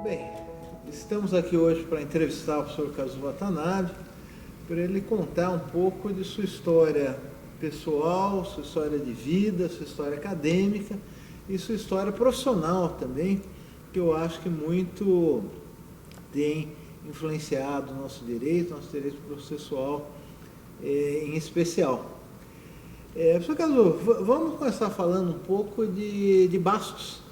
Bem, estamos aqui hoje para entrevistar o professor Kazuo Watanabe, para ele contar um pouco de sua história pessoal, sua história de vida, sua história acadêmica e sua história profissional também, que eu acho que muito tem influenciado o nosso direito processual em especial. Professor Kazuo, vamos começar falando um pouco de Bastos.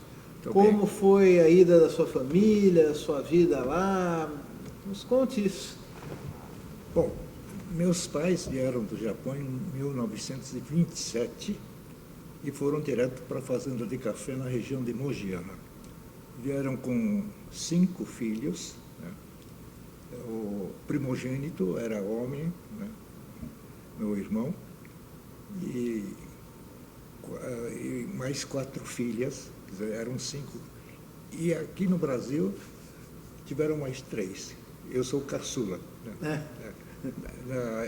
Como foi a ida da sua família, sua vida lá? Nos conte isso. Bom, meus pais vieram do Japão em 1927 e foram direto para a fazenda de café na região de Mogiana. Vieram com 5 filhos, né? O primogênito era homem, né? Meu irmão, e mais 4 filhas, quer dizer, eram 5. E aqui no Brasil tiveram mais 3. Eu sou caçula, né?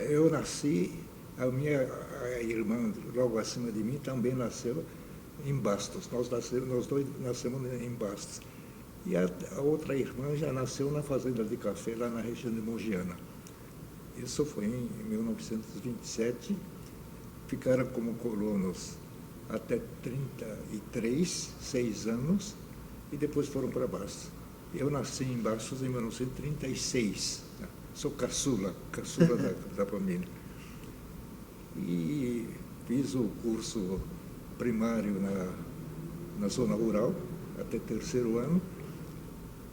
Eu nasci, a irmã logo acima de mim também nasceu em Bastos. Nós dois nascemos em Bastos. E a outra irmã já nasceu na fazenda de café, lá na região de Mogiana. Isso foi em 1927. Ficaram como colonos até 33, 6 anos, e depois foram para Bastos. Eu nasci em Bastos em 1936. Né? Sou caçula da família. E fiz o curso primário na zona rural, até 3º ano.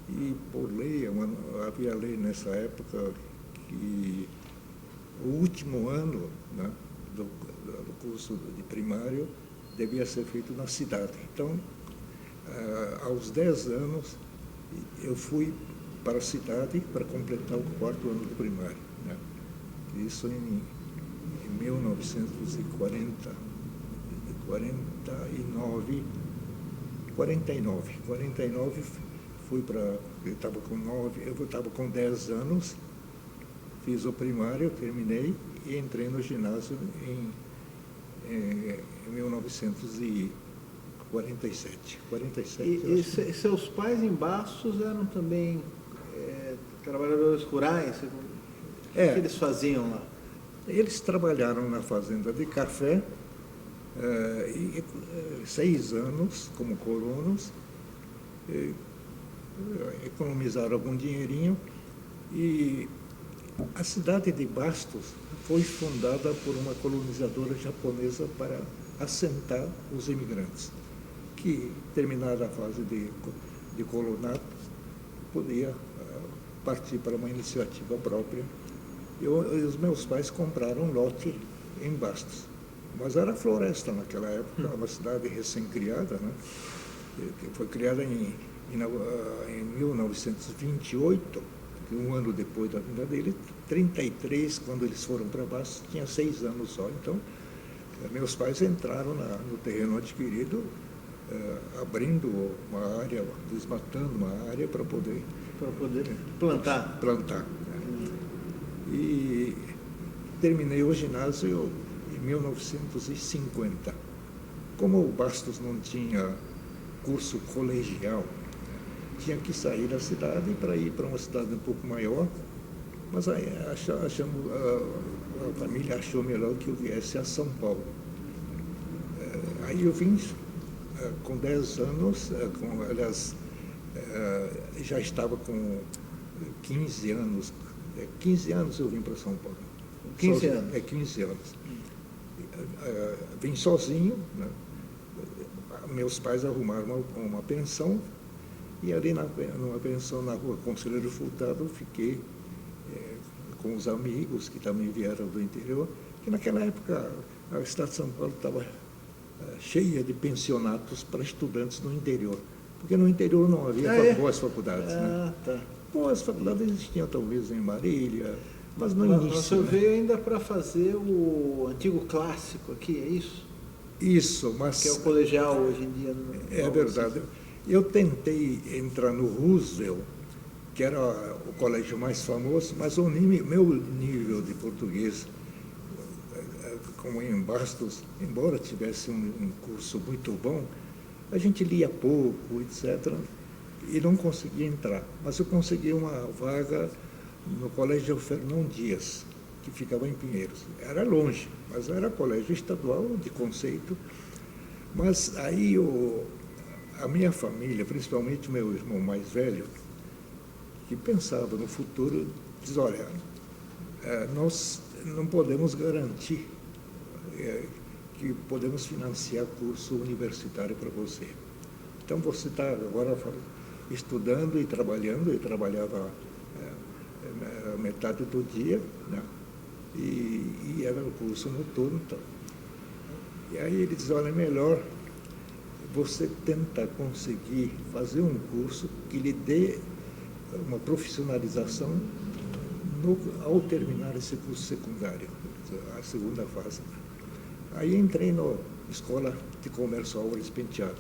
E por lei, havia lei nessa época que o último ano, né, do curso de primário devia ser feito na cidade. Então, aos 10 anos, eu fui para a cidade para completar o 4º ano do primário. Né? Isso em 1949. 49 fui para... Eu estava com 10 anos, fiz o primário, terminei e entrei no ginásio em 1947. E seus pais em Bastos eram também trabalhadores rurais? O que eles faziam lá? Eles trabalharam na fazenda de café 6 anos como colonos, economizaram algum dinheirinho, e a cidade de Bastos foi fundada por uma colonizadora japonesa para assentar os imigrantes, que, terminada a fase de colonato, podia partir para uma iniciativa própria. E os meus pais compraram um lote em Bastos, mas era floresta naquela época, uma cidade recém-criada, né? Que foi criada em 1928, um ano depois da vinda dele. 33, quando eles foram para Bastos, tinha 6 anos só. Então, meus pais entraram no terreno adquirido, abrindo uma área, desmatando uma área para poder plantar. E terminei o ginásio em 1950. Como o Bastos não tinha curso colegial, tinha que sair da cidade para ir para uma cidade um pouco maior, mas aí a família achou melhor que eu viesse a São Paulo. Aí eu vim com 10 anos, já estava com 15 anos. 15 anos eu vim para São Paulo. 15 anos? 15 anos. Vim sozinho, né? Meus pais arrumaram uma pensão, e ali numa pensão na rua Conselheiro Furtado eu fiquei com os amigos que também vieram do interior, que naquela época a cidade de São Paulo estava cheia de pensionatos para estudantes no interior, porque no interior não havia boas faculdades. Né? Tá. Boas faculdades existiam talvez em Marília, mas no início... Você veio ainda para fazer o antigo clássico aqui, é isso? Isso, mas... Que é o colegial hoje em dia. É verdade. Eu tentei entrar no Roosevelt que era o colégio mais famoso, mas meu nível de português, como em Bastos, embora tivesse um curso muito bom, a gente lia pouco, etc., e não conseguia entrar. Mas eu consegui uma vaga no Colégio Fernão Dias, que ficava em Pinheiros. Era longe, mas era colégio estadual de conceito. Mas aí a minha família, principalmente meu irmão mais velho, que pensava no futuro, diz, olha, nós não podemos garantir que podemos financiar curso universitário para você. Então você está agora estudando e trabalhando, eu trabalhava metade do dia, né? E era o curso noturno. Então. E aí ele diz, olha, é melhor você tentar conseguir fazer um curso que lhe dê uma profissionalização ao terminar esse curso secundário, a segunda fase. Aí entrei na Escola de Comércio Álvares Penteado.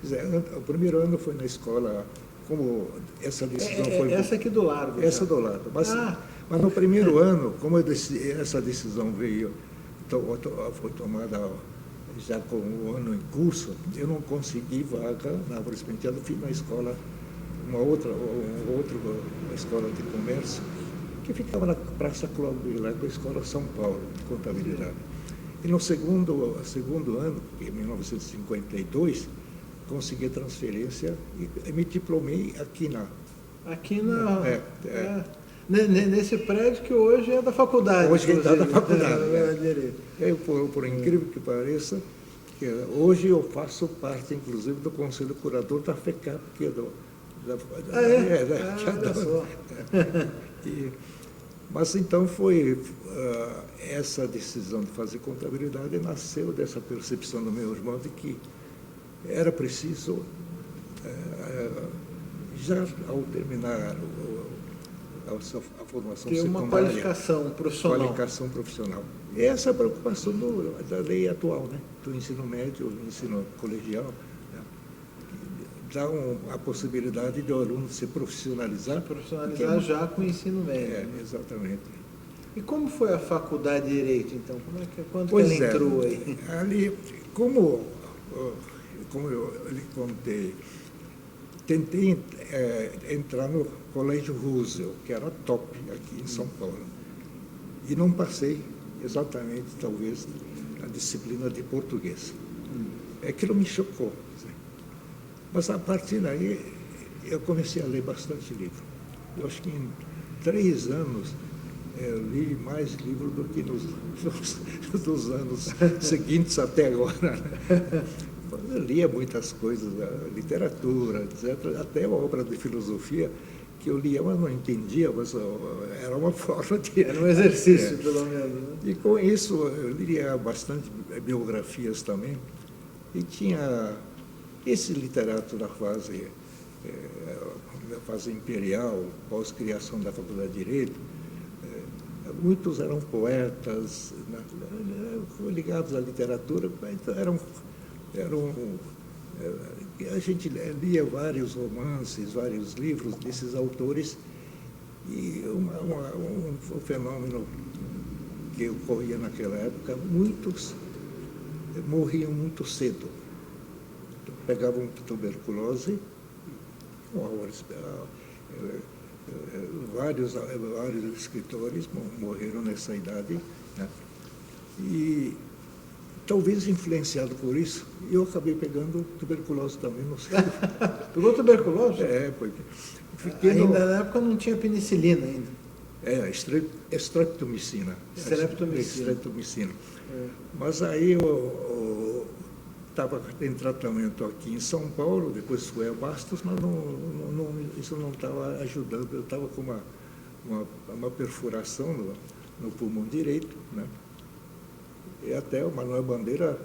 Quer dizer, o primeiro ano foi na escola, como essa decisão foi... Essa aqui do Largo. Essa do Largo. Mas no primeiro ano, como essa decisão foi tomada já com o ano em curso, eu não consegui vaga na Álvares Penteado, fui na escola, uma outra escola de comércio, que ficava na Praça Cláudio Vilar, a Escola São Paulo, de Contabilidade. E no segundo ano, em 1952, consegui a transferência e me diplomei aqui na... Nesse prédio que hoje é da faculdade. Hoje é da faculdade. Por incrível que pareça, hoje eu faço parte, inclusive, do Conselho Curador da FECAP, que é Mas então foi essa decisão de fazer contabilidade nasceu dessa percepção do meu irmão de que era preciso, já ao terminar a formação ter secundária, uma qualificação profissional. E essa é a preocupação da lei atual, né? Do ensino médio, do ensino colegial, né? Dá a possibilidade de o aluno se profissionalizar. Já com o ensino médio. Exatamente. E como foi a faculdade de Direito, então? Quando que ela entrou aí? Ali, como eu lhe contei, tentei entrar no Colégio Roosevelt, que era top aqui em São Paulo. E não passei exatamente, talvez, a disciplina de português. Aquilo me chocou. Mas, a partir daí, eu comecei a ler bastante livro. Eu acho que em 3 anos eu li mais livros do que nos anos seguintes até agora. Eu lia muitas coisas, literatura, etc., até obra de filosofia, que eu lia, mas não entendia, mas era uma forma de... Era um exercício, pelo menos. Né? E com isso, eu lia bastante biografias também, e tinha esse literato da fase imperial, pós-criação da Faculdade de Direito, muitos eram poetas, ligados à literatura, então a gente lia vários romances, vários livros desses autores, e um fenômeno que ocorria naquela época, muitos morriam muito cedo. Pegavam tuberculose, vários escritores morreram nessa idade, né? E talvez influenciado por isso, eu acabei pegando tuberculose também, não sei. Pegou tuberculose? Porque ainda na época não tinha penicilina ainda. Streptomicina. Streptomicina. Mas aí eu estava em tratamento aqui em São Paulo, depois fui a Bastos, mas isso não estava ajudando. Eu estava com uma perfuração no pulmão direito, né? E até o Manuel Bandeira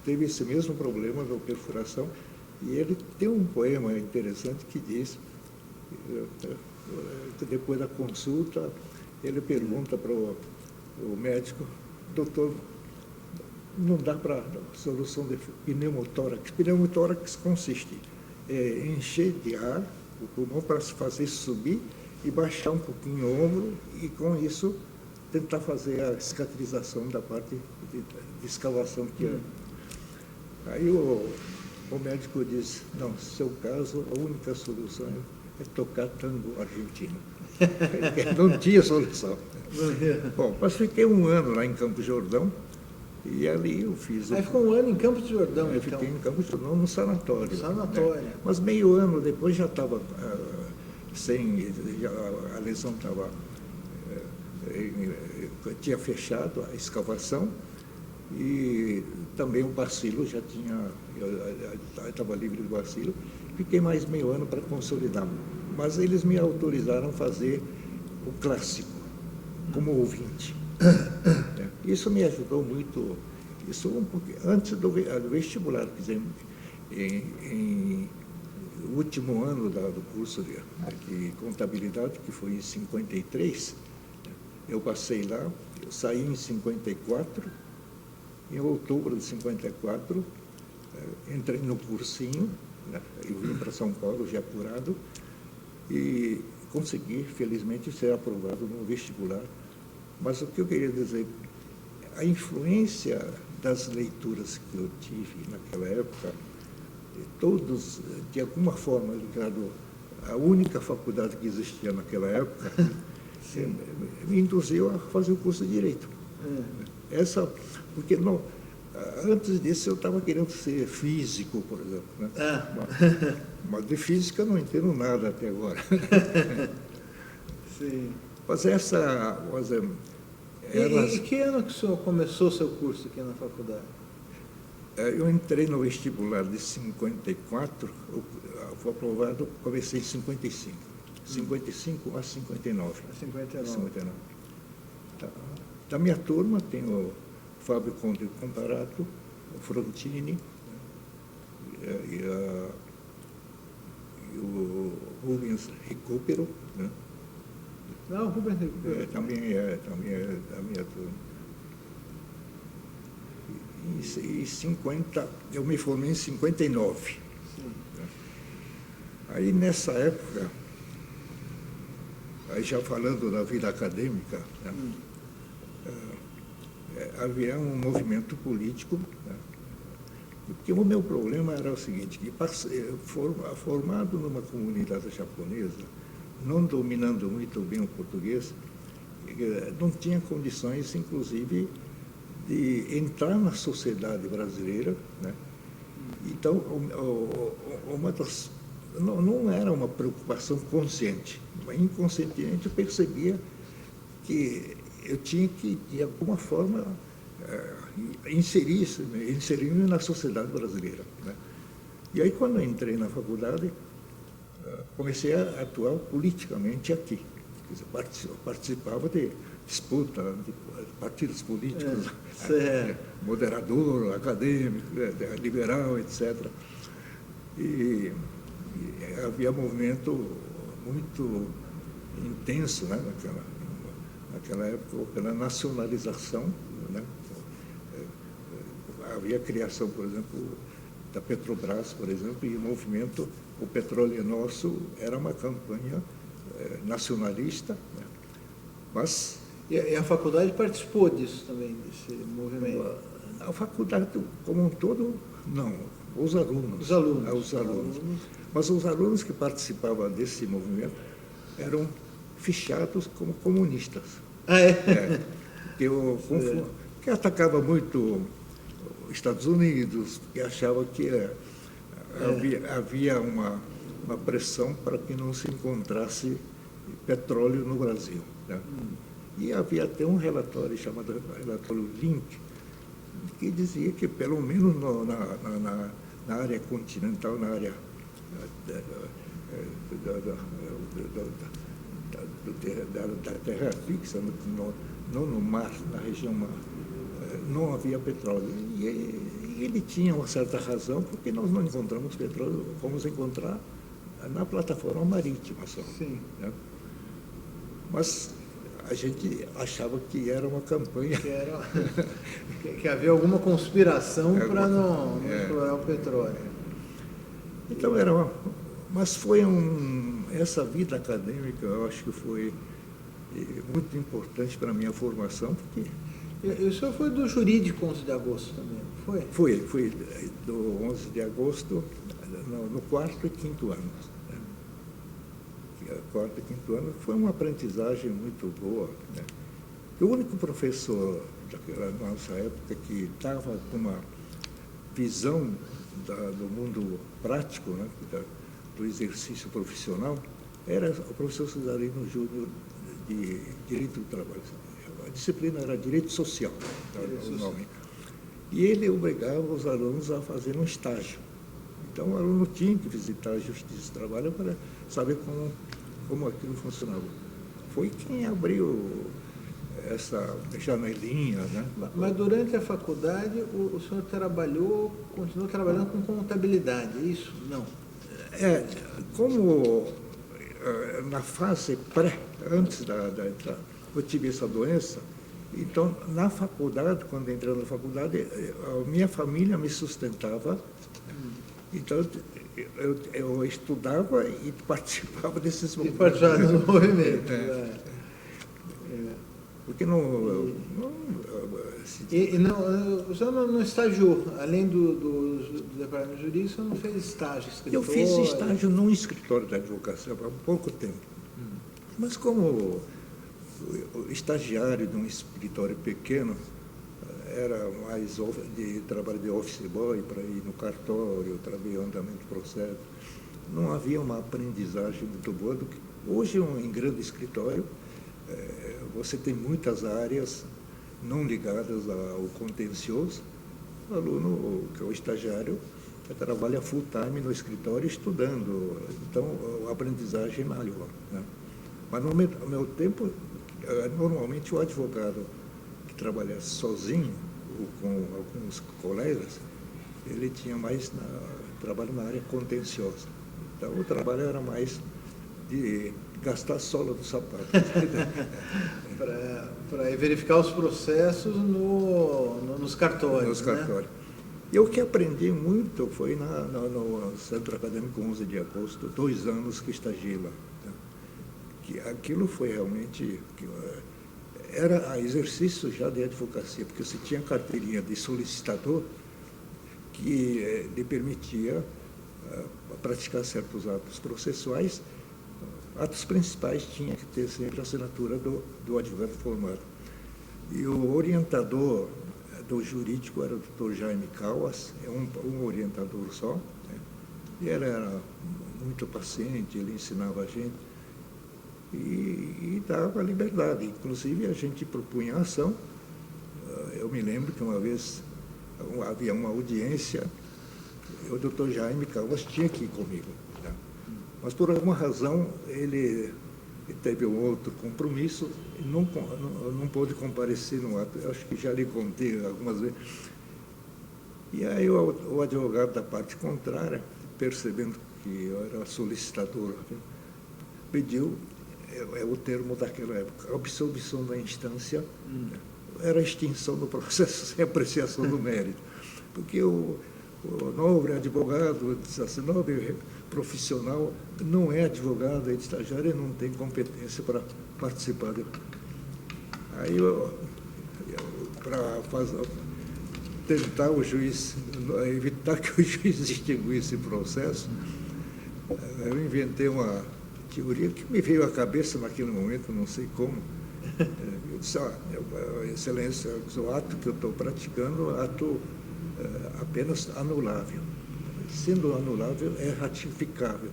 teve esse mesmo problema da perfuração, e ele tem um poema interessante que diz, que depois da consulta, ele pergunta para o médico, doutor, não dá para solução de pneumotórax. Pneumotórax consiste em encher de ar o pulmão para se fazer subir e baixar um pouquinho o ombro e, com isso, tentar fazer a cicatrização da parte de escavação que é. Aí o médico disse, não, no seu caso, a única solução é tocar tango argentino. Não tinha solução. Bom, mas fiquei um ano lá em Campos de Jordão, e ali eu fiz... Aí ficou um ano em Campos de Jordão, eu então? Fiquei em Campos de Jordão, no sanatório. Sanatório. Né? Mas meio ano depois já estava a lesão estava... tinha fechado a escavação e também o bacilo já tinha... Eu estava livre do bacilo. Fiquei mais meio ano para consolidar. Mas eles me autorizaram a fazer o clássico, como ouvinte. Isso me ajudou muito, isso antes do vestibular, quer dizer, em último ano do curso de contabilidade, que foi em 53, eu passei lá, eu saí em 54, em outubro de 54, entrei no cursinho, eu vim para São Paulo já apurado, e consegui, felizmente, ser aprovado no vestibular. Mas o que eu queria dizer, a influência das leituras que eu tive naquela época, todos, de alguma forma, ligado à única faculdade que existia naquela época, me induziu a fazer o curso de Direito. Porque não, antes disso eu estava querendo ser físico, por exemplo. Né? Mas de física eu não entendo nada até agora. Sim. Mas essa... E que ano que o senhor começou o seu curso aqui na faculdade? Eu entrei no vestibular de 54, fui aprovado, comecei em 55. 55 a 59. 59. Da minha turma tem o Fábio Conde Comparato, o Frontini, e o Rubens Recupero, né? Não, o Rubens Recupero. Também é da minha turma. Em 50, eu me formei em 59. Sim. Aí, nessa época, aí já falando da vida acadêmica, né? Havia um movimento político, né? Porque o meu problema era o seguinte, que formado numa comunidade japonesa, não dominando muito bem o português, não tinha condições, inclusive, de entrar na sociedade brasileira, né? Então, não era uma preocupação consciente, mas inconscientemente eu percebia que eu tinha que, de alguma forma, inserir-me na sociedade brasileira, né? E aí, quando eu entrei na faculdade, comecei a atuar politicamente aqui. Quer dizer, participava de disputa de partidos políticos, moderador, acadêmico, liberal, etc. E havia movimento muito intenso, né, naquela época, pela nacionalização, né? Havia a criação, por exemplo, da Petrobras, por exemplo, e o movimento O Petróleo é Nosso era uma campanha nacionalista, né? Mas... E a faculdade participou disso também, desse movimento? A faculdade como um todo, não. Os alunos. Os alunos. Mas os alunos que participavam desse movimento eram fichados como comunistas. Que atacava muito os Estados Unidos, que achava que havia uma pressão para que não se encontrasse petróleo no Brasil, né? E havia até um relatório chamado relatório Link, que dizia que, pelo menos na área continental, na área da terra fixa, não no mar, na região mar, não havia petróleo. E ele tinha uma certa razão, porque nós não encontramos petróleo, vamos encontrar na plataforma marítima só. Sim. Né? Mas a gente achava que era uma campanha... Que havia alguma conspiração para não explorar o petróleo. Então era Mas essa vida acadêmica, eu acho que foi muito importante para a minha formação, porque... E o senhor foi do jurídico 11 de agosto também, não foi? Fui do 11 de agosto no quarto e quinto ano. Quarto e quinto ano foi uma aprendizagem muito boa, né? O único professor daquela nossa época que estava com uma visão do mundo prático, né, do exercício profissional, era o professor Cesarino Júnior de Direito do Trabalho. A disciplina era Direito Social, o nome. E ele obrigava os alunos a fazer um estágio. Então, o aluno tinha que visitar a Justiça do Trabalho para saber como aquilo funcionava. Foi quem abriu essa janelinha, né? Mas durante a faculdade, o senhor continuou trabalhando com contabilidade, é isso? Não. Como na fase antes eu tive essa doença, então, na faculdade, quando entrei na faculdade, a minha família me sustentava, então eu estudava e participava desses movimentos. E participava do movimento. Porque o senhor não estagiou, além do departamento jurídico, o senhor não fez estágio escritório? Eu fiz estágio num escritório da advocacia há pouco tempo. Mas como estagiário de um escritório pequeno, era mais de trabalho de office boy para ir no cartório, trabalhar o andamento do processo. Não havia uma aprendizagem muito boa. Hoje, em grande escritório, você tem muitas áreas não ligadas ao contencioso. O aluno, que é o estagiário, trabalha full time no escritório estudando. Então, a aprendizagem é maior, né? Mas no meu tempo, normalmente o advogado que trabalha sozinho ou com alguns colegas, ele tinha mais trabalho na área contenciosa. Então, o trabalho era mais de gastar a sola do sapato. Para verificar os processos nos cartórios. Nos cartórios. Né? E o que aprendi muito foi no Centro Acadêmico 11 de Agosto, 2 anos que estagiei lá. Né? Que aquilo foi realmente... era exercício já de advocacia, porque você tinha carteirinha de solicitador que lhe permitia praticar certos atos processuais. Atos principais tinha que ter sempre a assinatura do advogado formado. E o orientador do jurídico era o Dr. Jaime Callas, um orientador só, né? E ele era muito paciente, ele ensinava a gente e dava liberdade. Inclusive, a gente propunha ação. Eu me lembro que uma vez havia uma audiência, o Dr. Jaime Callas tinha que ir comigo. Né? Mas, por alguma razão, ele teve um outro compromisso e não pôde comparecer no ato. Eu acho que já lhe contei algumas vezes. E aí o advogado da parte contrária, percebendo que eu era solicitador, pediu, é o termo daquela época, absolvição da instância, era a extinção do processo sem apreciação do mérito. Porque o nobre advogado, assim, nobre profissional, não é advogado, é estagiário e não tem competência para participar. Aí, para tentar o juiz, evitar que o juiz extinguisse o processo, eu inventei uma teoria que me veio à cabeça naquele momento, não sei como. Eu disse, Excelência, o ato que eu estou praticando é um ato apenas anulável. Sendo anulável, é ratificável.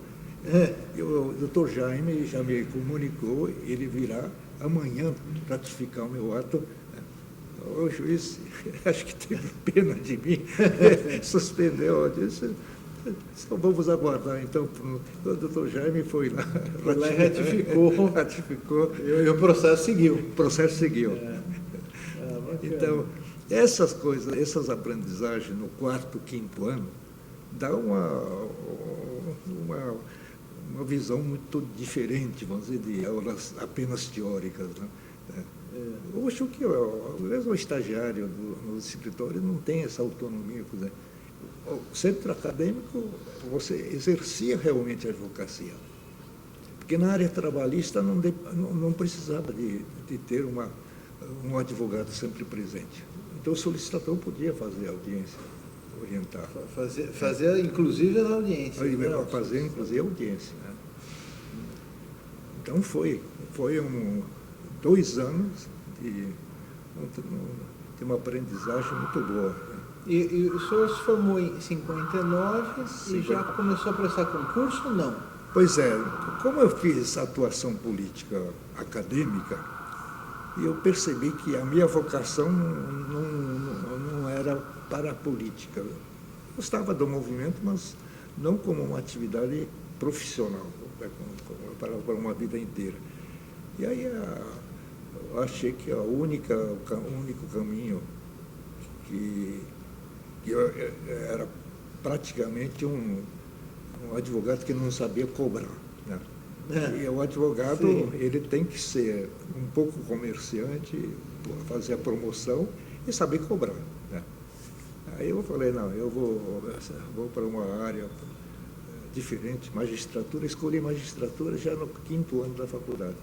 O doutor Jaime já me comunicou, ele virá amanhã ratificar o meu ato. O juiz, acho que teve pena de mim, suspendeu. Eu disse, então vamos aguardar. Então, o doutor Jaime foi lá e ratificou. E o processo seguiu. O processo seguiu. Então, essas coisas, essas aprendizagens no quarto, quinto ano, dá uma visão muito diferente, vamos dizer, de aulas apenas teóricas. Né? Eu acho que mesmo o estagiário no escritório não tem essa autonomia. o centro acadêmico, você exercia realmente a advocacia. Porque na área trabalhista não precisava de ter um advogado sempre presente. Então o solicitador podia fazer audiência, orientar. Fazer inclusive as audiências. Fazer inclusive a audiência. Né? Então foi 2 anos de uma aprendizagem muito boa. Né? E o senhor se formou em 59 e já começou a prestar concurso ou não? Pois é, como eu fiz atuação política acadêmica, eu percebi que a minha vocação não era para a política. Eu gostava do movimento, mas não como uma atividade profissional, para uma vida inteira. E aí eu achei que o único caminho que eu era praticamente um advogado que não sabia cobrar. Né? E o advogado, ele tem que ser um pouco comerciante, fazer a promoção e saber cobrar. Né? Aí eu falei, não, eu vou para uma área diferente, magistratura, escolhi magistratura já no 5º ano da faculdade.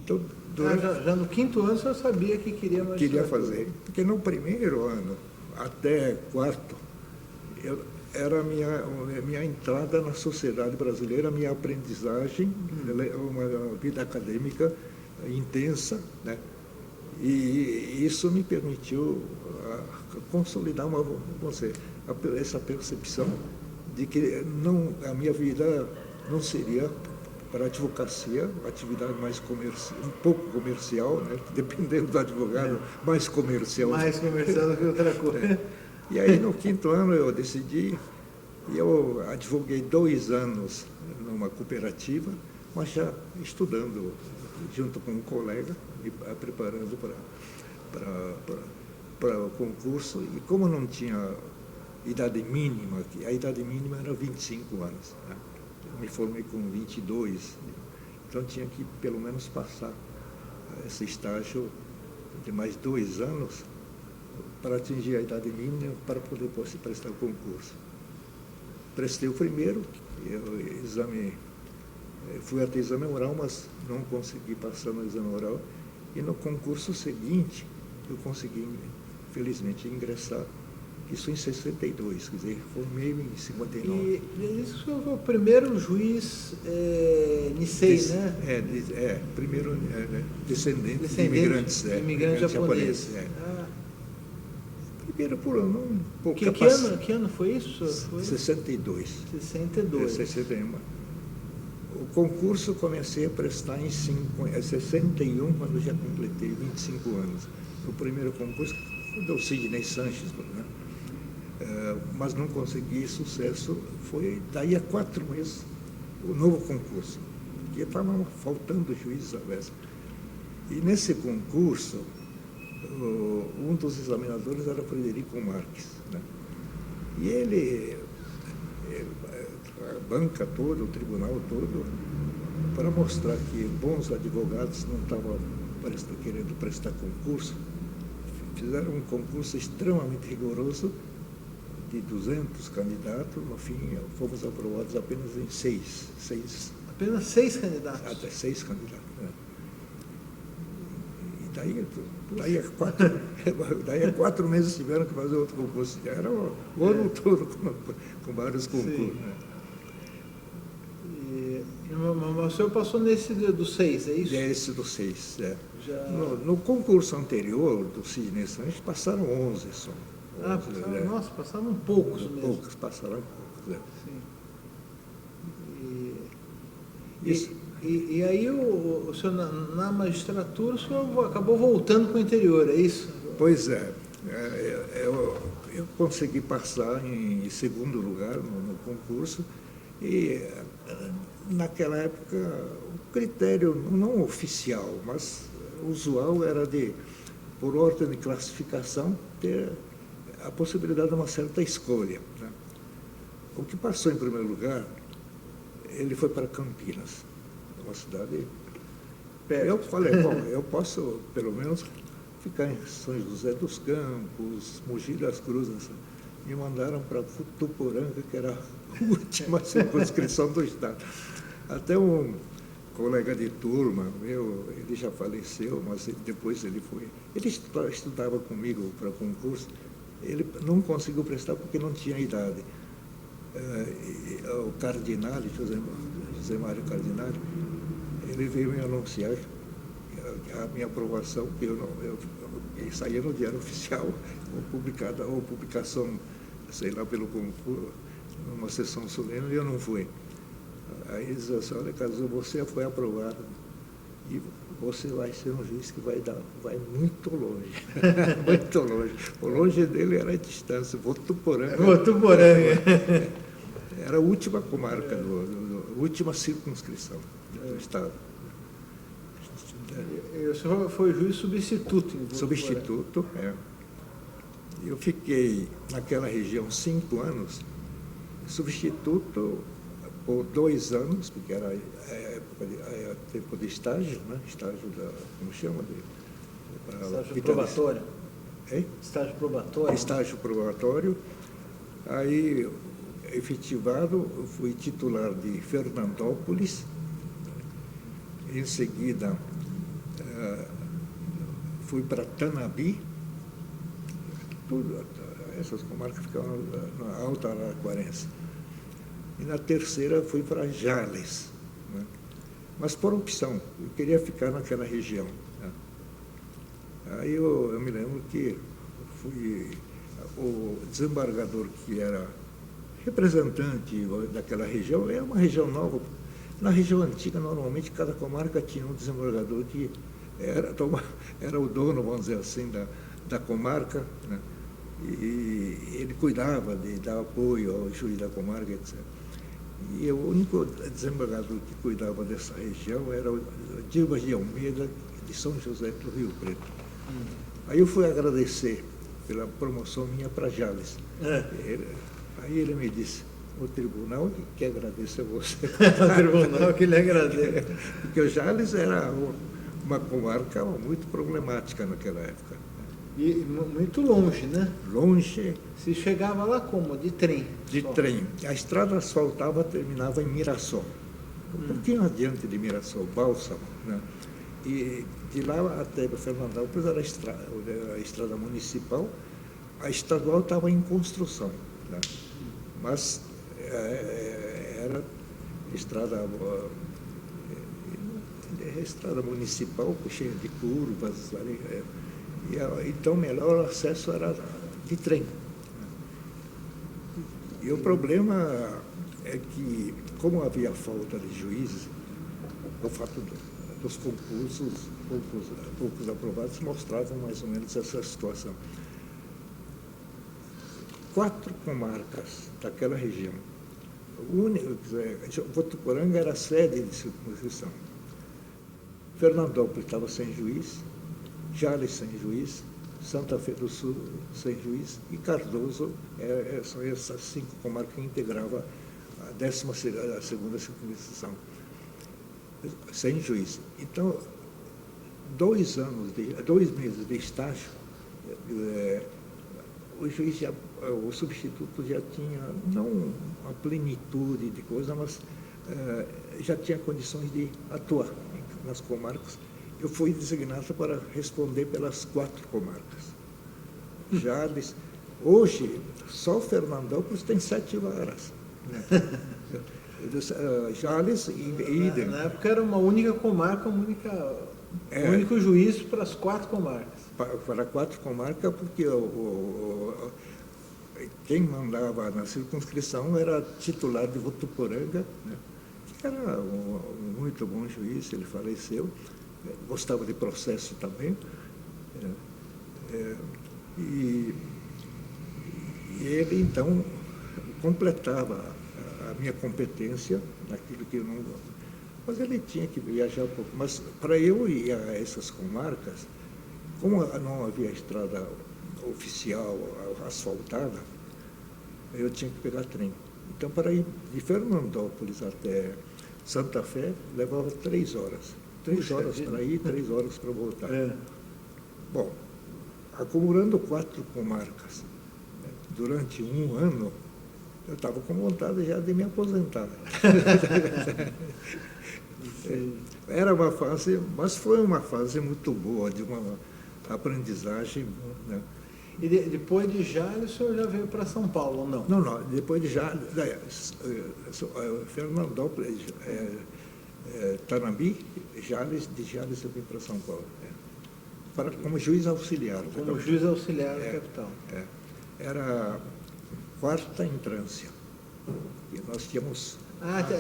Então, já no 5º ano você sabia que queria magistratura? Queria fazer, porque no 1º ano até 4º, era a minha entrada na sociedade brasileira, a minha aprendizagem, uma vida acadêmica intensa, né? E isso me permitiu consolidar essa percepção de que a minha vida não seria para a advocacia, atividade mais comercial, um pouco comercial, né? Dependendo do advogado, mais comercial. Mais comercial do que outra coisa. E aí, no 5º ano, eu decidi, e eu advoguei 2 anos numa cooperativa, mas já estudando junto com um colega, me preparando para o concurso. E como não tinha idade mínima, a idade mínima era 25 anos, né? Eu me formei com 22, então tinha que pelo menos passar esse estágio de mais 2 anos para atingir a idade mínima para poder prestar o concurso. Prestei o primeiro, fui até exame oral, mas não consegui passar no exame oral. E no concurso seguinte, eu consegui, felizmente, ingressar, isso em 62, quer dizer, formei em 59. E isso foi o primeiro juiz Nisei, né? Primeiro descendente de imigrantes japoneses. Primeiro por um pouco. Que ano foi isso? Foi? 62. 62. 61. O concurso comecei a prestar em 61, quando já completei 25 anos. O primeiro concurso foi do Sidney Sanches, né? Mas não consegui sucesso. Foi daí a 4 meses o novo concurso, porque estava faltando juízes à véspera. E nesse concurso, um dos examinadores era Frederico Marques, né? E ele, a banca toda, o tribunal todo, para mostrar que bons advogados não estavam querendo prestar concurso, fizeram um concurso extremamente rigoroso de 200 candidatos. No fim, fomos aprovados apenas em 6. Apenas 6 candidatos? Até 6 candidatos, né? Daí a 4 meses tiveram que fazer outro concurso. Era o ano todo com vários concursos. Né? Mas o senhor passou nesse do 6, é isso? Esse do 6, é. No concurso anterior do Sidney Sanches passaram 11 só. Nossa, passaram poucos mesmo. Passaram poucos, é. Sim. E aí o senhor, na magistratura, o senhor acabou voltando para o interior, é isso? Pois é. Eu consegui passar em 2º lugar no concurso e naquela época o critério não oficial, mas usual era por ordem de classificação, ter a possibilidade de uma certa escolha, né? O que passou em primeiro lugar, ele foi para Campinas, uma cidade perto. Eu falei, bom, eu posso pelo menos ficar em São José dos Campos, Mogi das Cruzes, me mandaram para Votuporanga, que era a última circunscrição do Estado. Até um colega de turma meu, ele já faleceu, mas depois ele foi. Ele estudava comigo para concurso, ele não conseguiu prestar porque não tinha idade. O Cardinale, José Mário Cardinale, ele veio me anunciar a minha aprovação, que eu saía no Diário Oficial, ou publicação, sei lá, pelo concurso, numa sessão solene, e eu não fui. Aí eles disseram assim, olha, Carlos, você foi aprovado e você vai ser um juiz que vai muito longe, muito longe. O longe dele era a distância, Votuporanga. Era a última comarca, a última circunscrição do Estado. E o senhor foi juiz substituto em Votuporanga? Substituto, é. Eu fiquei naquela região 5 anos, substituto por 2 anos, porque era tempo de estágio, né? Estágio como chama? Estágio probatório. Estágio probatório. Estágio probatório. Aí, efetivado, fui titular de Fernandópolis. Em seguida, fui para Tanabi. Essas comarcas ficavam na Alta Araquarense. E na terceira fui para Jales, né? Mas por opção, eu queria ficar naquela região, né? Aí eu me lembro que o desembargador que era representante daquela região, era uma região nova. Na região antiga, normalmente, cada comarca tinha um desembargador que era o dono, vamos dizer assim, da comarca, né? E ele cuidava de dar apoio ao juiz da comarca, etc. E o único desembargador que cuidava dessa região era o Dimas de Almeida, de São José do Rio Preto. Aí eu fui agradecer pela promoção minha para Jales. Aí ele me disse, o tribunal que agradece a você. O tribunal que lhe agradece. Porque o Jales era uma comarca muito problemática naquela época. E muito longe, né? Longe. Se chegava lá como? De trem? De trem. A estrada asfaltada terminava em Mirassol. Um pouquinho adiante de Mirassol, Bálsamo, né? E de lá até Fernandópolis era a estrada municipal. A estadual estava em construção, né? Mas era estrada municipal, cheia de curvas. Então, o melhor acesso era de trem. E o problema é que, como havia falta de juízes, o fato dos concursos, poucos aprovados, mostravam mais ou menos essa situação. 4 comarcas daquela região. Votuporanga era a sede de circunscrição. Fernandópolis estava sem juiz, Jales sem juiz, Santa Fé do Sul sem juiz e Cardoso, são essas 5 comarcas que integravam a 12ª circunscrição, sem juiz. Então, 2 meses de estágio, o substituto já tinha, não uma plenitude de coisa, mas já tinha condições de atuar nas comarcas. Eu fui designado para responder pelas 4 comarcas. Jales, hoje, só Fernandópolis tem 7 varas. Jales e Idem. Na época era uma única comarca, um único juiz para as 4 comarcas. Para 4 comarcas, porque quem mandava na circunscrição era titular de Votuporanga, né? Que era um muito bom juiz, ele faleceu. Gostava de processo também, e ele, então, completava a minha competência naquilo que eu não... Mas ele tinha que viajar um pouco. Mas, para eu ir a essas comarcas, como não havia estrada oficial, asfaltada, eu tinha que pegar trem. Então, para ir de Fernandópolis até Santa Fé, levava 3 horas. 3 horas para ir, 3 horas para voltar. Bom, acumulando 4 comarcas, durante um ano, eu estava com vontade já de me aposentar. Era uma fase, mas foi uma fase muito boa, de uma aprendizagem, né? E depois de Jales, o senhor já veio para São Paulo, ou não? Não, depois de Jales, Fernandópolis, Tanambi, Jales, de Jales eu vim para São Paulo. Como juiz auxiliar. Como juiz auxiliar da capital. Era quarta entrância. E nós tínhamos...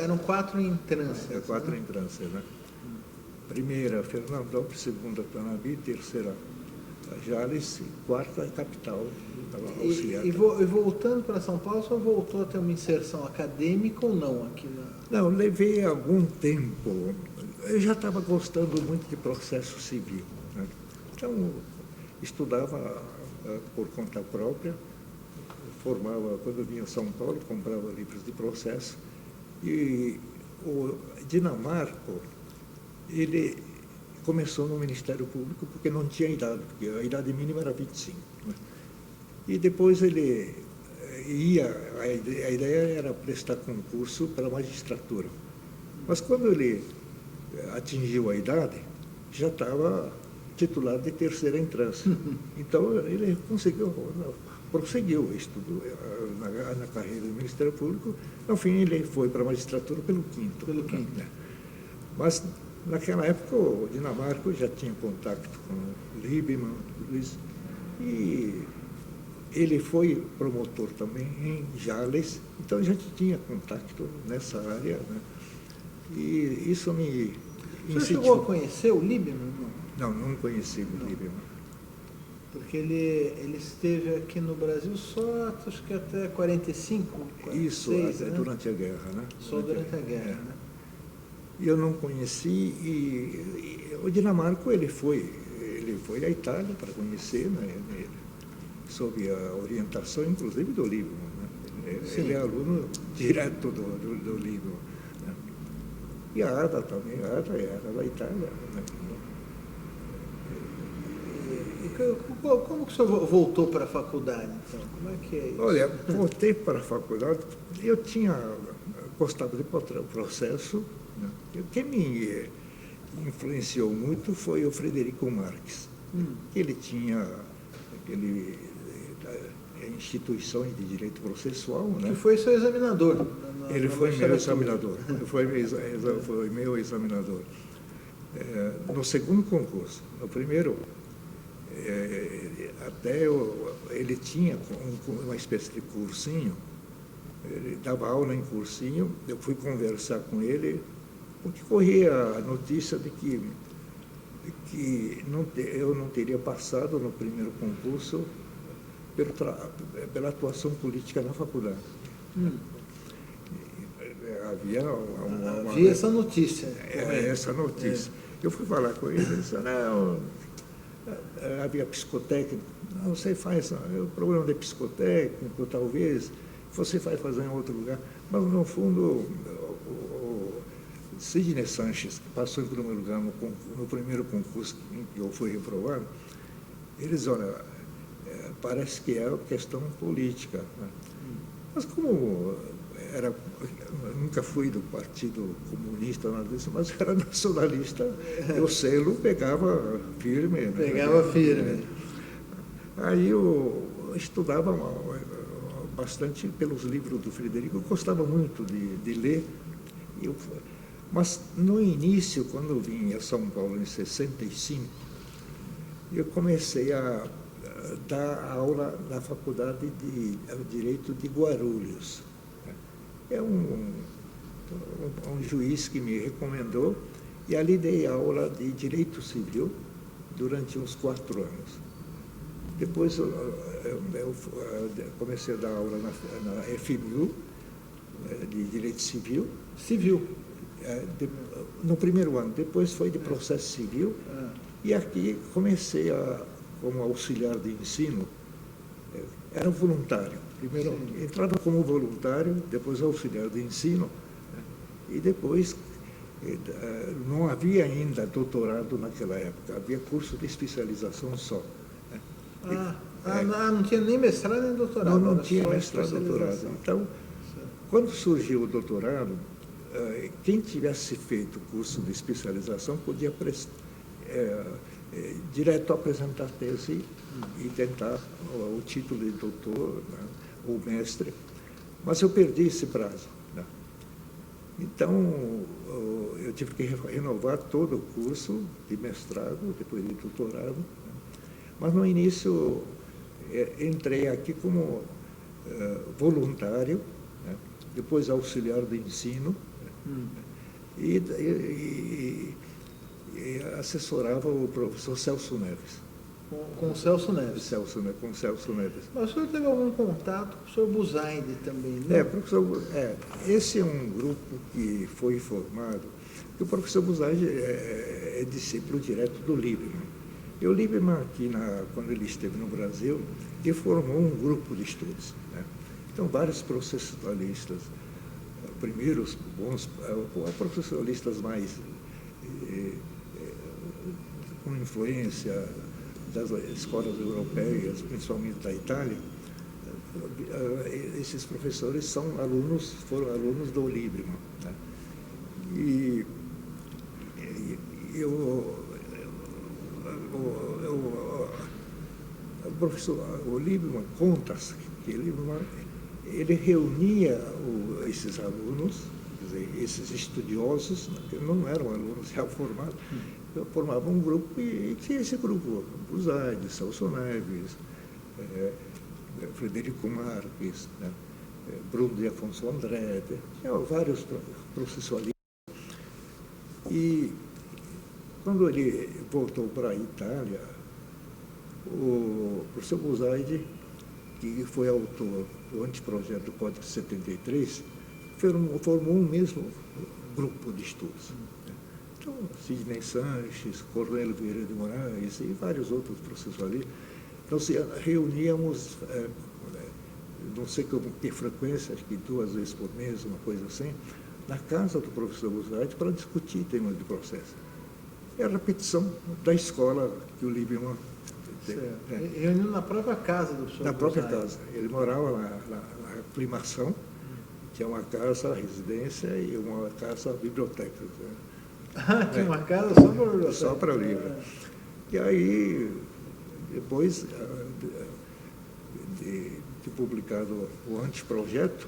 eram 4 entrâncias. 4 entrâncias, né? Primeira, Fernandópolis, segunda, Tanambi, terceira, Jales, quarta, capital, auxiliar. E voltando para São Paulo, o senhor voltou a ter uma inserção acadêmica ou não aqui na... Não, levei algum tempo. Eu já estava gostando muito de processo civil, né? Então, estudava por conta própria, formava, quando eu vinha a São Paulo, comprava livros de processo. E o Dinamarco, ele começou no Ministério Público porque não tinha idade, porque a idade mínima era 25. Né? E depois ele a ideia era prestar concurso para a magistratura. Mas quando ele atingiu a idade, já estava titular de terceira entrância. Então ele prosseguiu o estudo na carreira do Ministério Público. No fim, ele foi para a magistratura pelo quinto. Né? Mas naquela época, o Dinamarca já tinha contato com o Liebman, Luiz, e ele foi promotor também em Jales, então a gente tinha contato nessa área, né? E isso me incentivou. Você chegou a conhecer o Liebman? Não conheci o Liebman. Porque ele esteve aqui no Brasil só, acho que até 45, 46, isso, né? Durante a guerra, né? Só durante a guerra, né? Eu não conheci, e o Dinamarca ele foi à Itália para conhecer, né? Sob a orientação, inclusive, do Liebman, né? Ele é aluno direto do Liebman, né? E a Ada também, a Ada era da Itália, né? Como que o senhor voltou para a faculdade, então? Como é que é isso? Olha, voltei para a faculdade, eu tinha gostado de processo, né? Quem me influenciou muito foi o Frederico Marques. Ele tinha instituições de direito processual, né? Que foi seu examinador. Ele foi meu examinador. Foi meu examinador. No segundo concurso, no primeiro, ele tinha uma espécie de cursinho, ele dava aula em cursinho, eu fui conversar com ele, porque corria a notícia de que eu não teria passado no primeiro concurso pela atuação política na faculdade. Havia essa notícia. Essa notícia. Eu fui falar com ele, ele disse, não, havia psicotécnico, não, você faz, o problema de psicotécnico, talvez, você vai fazer em outro lugar. Mas, no fundo, o Sidney Sanches, que passou em primeiro lugar no primeiro concurso em que eu fui reprovado, ele disse, olha, parece que é questão política, né? Mas como eu nunca fui do Partido Comunista, nada disso, mas era nacionalista, o selo pegava firme. Né? Pegava firme. Aí eu estudava bastante pelos livros do Frederico, eu gostava muito de ler. Mas no início, quando eu vim a São Paulo em 65, eu comecei a dar aula na Faculdade de Direito de Guarulhos. É um juiz que me recomendou, e ali dei aula de Direito Civil durante uns 4 anos. Depois eu comecei a dar aula na FMU, de Direito Civil. No primeiro ano, depois foi de Processo Civil, e aqui comecei como auxiliar de ensino, era voluntário. Primeiro entrava como voluntário, depois auxiliar de ensino, e depois não havia ainda doutorado naquela época, havia curso de especialização só. Não tinha nem mestrado nem doutorado? Não tinha mestrado nem doutorado. Então, quando surgiu o doutorado, quem tivesse feito o curso de especialização podia direto apresentar tese e tentar o título de doutor, né, ou mestre. Mas eu perdi esse prazo. Né? Então, eu tive que renovar todo o curso de mestrado, depois de doutorado. Né? Mas, no início, entrei aqui como voluntário, né? Depois auxiliar de ensino, né? E assessorava o professor Celso Neves. Com o Celso Neves? Com o Celso Neves. Mas o senhor teve algum contato com o professor Buzaide também, né? Professor, esse é um grupo que foi formado, que o professor Buzaide é discípulo direto do Liebman. E o Liebman, quando ele esteve no Brasil, ele formou um grupo de estudos. Né? Então, vários processualistas, primeiros bons, processualistas mais com influência das escolas europeias, principalmente da Itália, esses professores foram alunos do Liebman. Né? E o professor Liebman conta que ele reunia esses alunos, quer dizer, esses estudiosos, que não eram alunos já formados, formavam um grupo e tinha esse grupo, Buzaide, Celso Neves, Frederico Marques, né, Bruno de Afonso André, tinha vários processualistas. E quando ele voltou para a Itália, o professor Buzaide, que foi autor do anteprojeto do Código 73, formou um mesmo grupo de estudos. Então, Sidney Sanches, Cornélio Vieira de Moraes e vários outros processualistas. Então, reuníamos, não sei com que frequência, acho que 2 vezes por mês, uma coisa assim, na casa do professor Buzaide para discutir temas de processo. É a repetição da escola que o Liebman teve. Reunindo na própria casa do professor Na própria Buzaide. casa. Ele morava na Aclimação, que é uma casa residência e uma casa biblioteca. Tinha uma casa só para o livro? Só para o livro. E aí, depois de publicado o anteprojeto,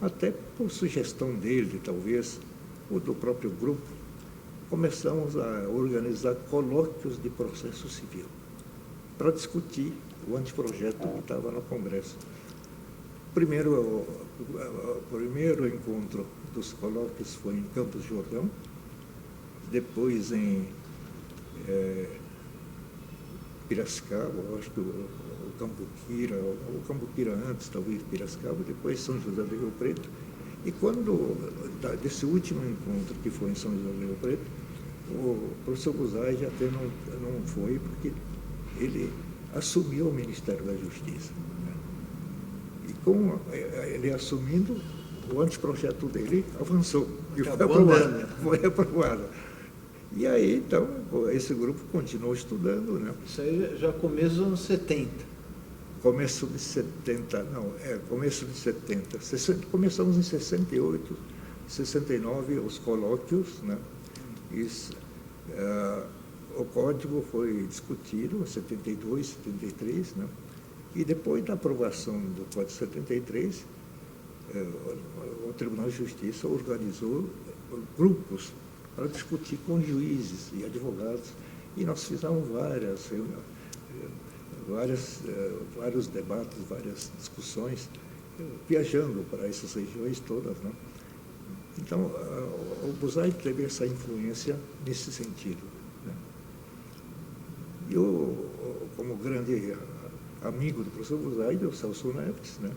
até por sugestão dele, talvez, ou do próprio grupo, começamos a organizar colóquios de processo civil para discutir o anteprojeto que estava no Congresso. O primeiro encontro dos colóquios foi em Campos Jordão, depois em Piracicaba, acho que o Cambuquira antes, talvez Piracicaba, depois São José do Rio Preto. E quando, desse último encontro, que foi em São José do Rio Preto, o professor Buzaide até não foi, porque ele assumiu o Ministério da Justiça. E com ele assumindo, o anteprojeto dele avançou e foi aprovado. E aí, então, esse grupo continuou estudando. Né? Isso aí já começo dos anos 70. Começo de 70, começo de 70. Começamos em 68, 69, os colóquios, né? O código foi discutido em 72, 73, né? E depois da aprovação do Código 73, o Tribunal de Justiça organizou grupos para discutir com juízes e advogados, e nós fizemos vários debates, várias discussões, viajando para essas regiões todas. Né? Então, o Buzaide teve essa influência nesse sentido. Né? E como grande amigo do professor Buzaide, o Celso Neves, né?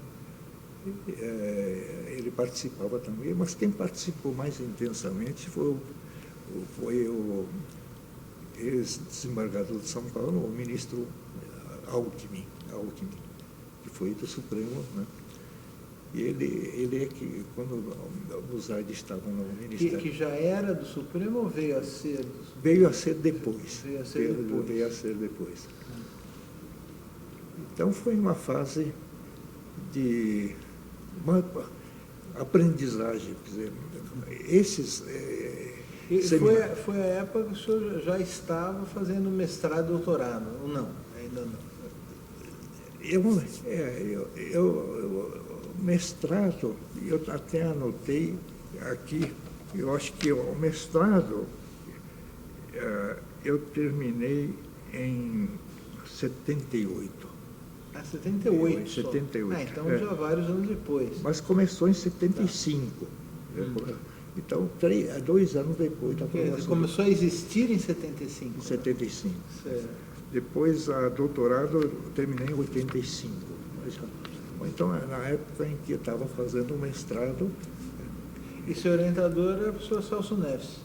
Ele participava também, mas quem participou mais intensamente foi o ex-desembargador de São Paulo, o ministro Alckmin, que foi do Supremo, né? E ele é que, quando o Buzaide estava no Ministério... Que já era do Supremo ou veio a ser? Veio a ser depois. Veio a ser depois. Então foi uma fase de uma aprendizagem, quer dizer, esses E foi a época que o senhor já estava fazendo mestrado e doutorado, ou não? Ainda não? Mestrado, eu até anotei aqui, eu acho que o mestrado eu terminei em 78. 78. 78. Então já vários anos depois. Mas começou em 75. Então, 2 anos depois da formação. Começou a existir em 75. Em 75. Certo. Depois, a doutorado, eu terminei em 85. Então, na época em que eu estava fazendo o mestrado. E seu orientador era o professor Celso Neves?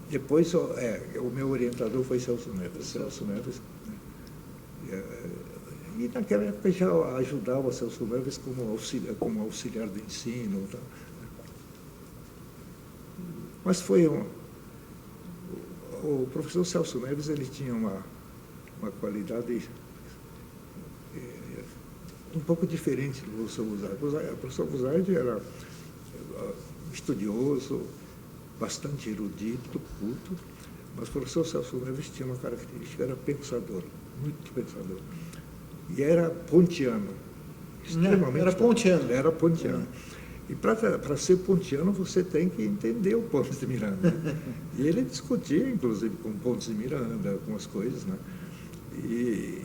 Depois, o meu orientador foi Celso Neves. Celso Neves. E naquela época já ajudava Celso Neves como auxiliar de ensino. Tá? Mas foi o professor Celso Neves, ele tinha uma qualidade um pouco diferente do professor Bussardi. O professor Bussardi era estudioso, bastante erudito, culto, mas o professor Celso Neves tinha uma característica, era pensador, muito pensador. E era pontiano, extremamente. Era pontiano. Era pontiano. E para ser pontiano, você tem que entender o Pontes de Miranda. E ele discutia, inclusive, com Pontes de Miranda, algumas coisas, né? E,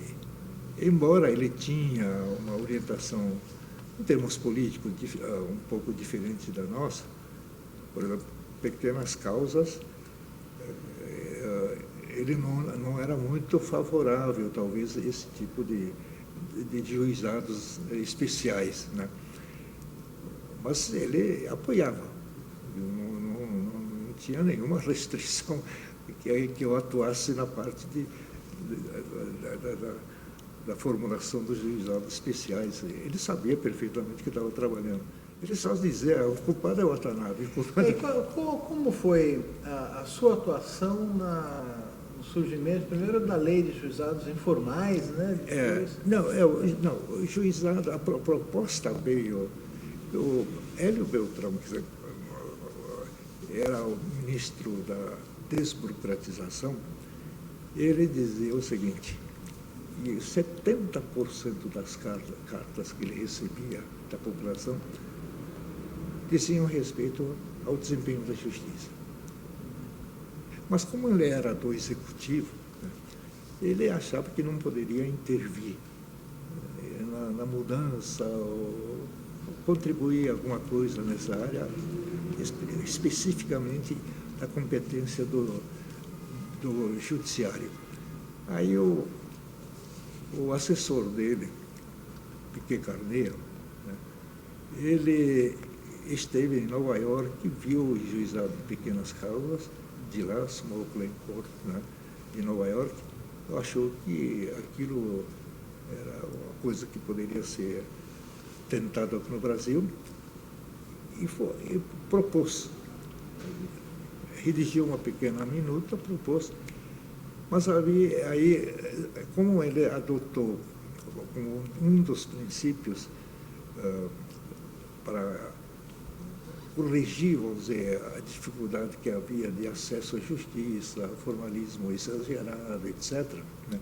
embora ele tinha uma orientação, em termos políticos, um pouco diferente da nossa, por exemplo, pequenas causas, ele não era muito favorável, talvez, a esse tipo de juizados especiais, né? Mas ele apoiava, não tinha nenhuma restrição que eu atuasse na parte da formulação dos juizados especiais. Ele sabia perfeitamente que estava trabalhando. Ele só dizia, o culpado é o Watanabe. Como foi a sua atuação no surgimento, primeiro, da lei de juizados informais, né? O juizado, a proposta veio. O Hélio Beltrão, que era o ministro da desburocratização, ele dizia o seguinte, que 70% das cartas que ele recebia da população diziam respeito ao desempenho da justiça. Mas como ele era do executivo, né, ele achava que não poderia intervir na mudança ou contribuir alguma coisa nessa área, especificamente da competência do judiciário. Aí o assessor dele, Piquet Carneiro, né, ele esteve em Nova York, viu o juizado de pequenas causas, de lá, Small Claim Court, né, de Nova York, achou que aquilo era uma coisa que poderia ser tentado aqui no Brasil e propôs, redigiu uma pequena minuta, propôs, mas aí, como ele adotou como um dos princípios para corrigir, vamos dizer, a dificuldade que havia de acesso à justiça, formalismo exagerado, etc., né,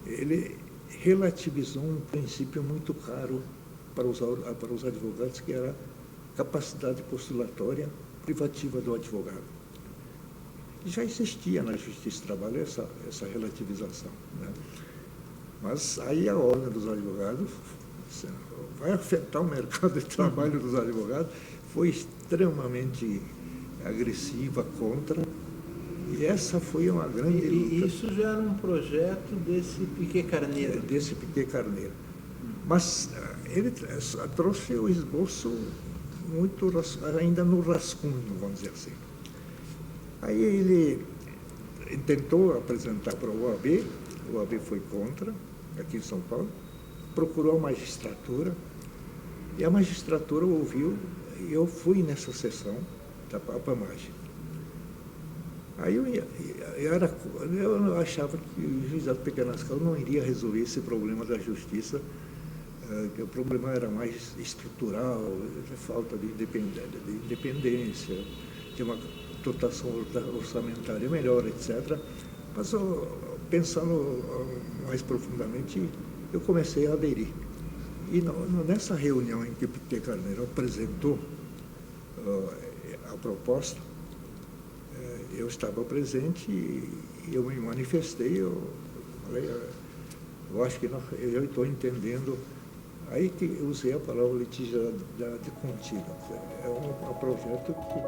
ele relativizou um princípio muito caro para os advogados, que era a capacidade postulatória privativa do advogado. Já existia na Justiça do Trabalho essa relativização, né? Mas aí a ordem dos advogados vai afetar o mercado de trabalho dos advogados, foi extremamente agressiva contra. E essa foi uma grande luta. E isso já era um projeto desse Piquet Carneiro? Desse Piquet Carneiro. Mas ele trouxe o esboço muito, ainda no rascunho, vamos dizer assim. Aí ele tentou apresentar para o OAB foi contra, aqui em São Paulo, procurou a magistratura, e a magistratura ouviu, e eu fui nessa sessão da APAMAG. Aí eu achava que o juizado de pequena escala não iria resolver esse problema da justiça, que o problema era mais estrutural, falta de independência, de uma dotação orçamentária melhor, etc. Mas pensando mais profundamente, eu comecei a aderir. E nessa reunião em que P. Carneiro apresentou a proposta, eu estava presente e eu me manifestei, eu falei, eu acho que eu estou entendendo. Aí que eu usei a palavra litigiosidade contínua. É um projeto que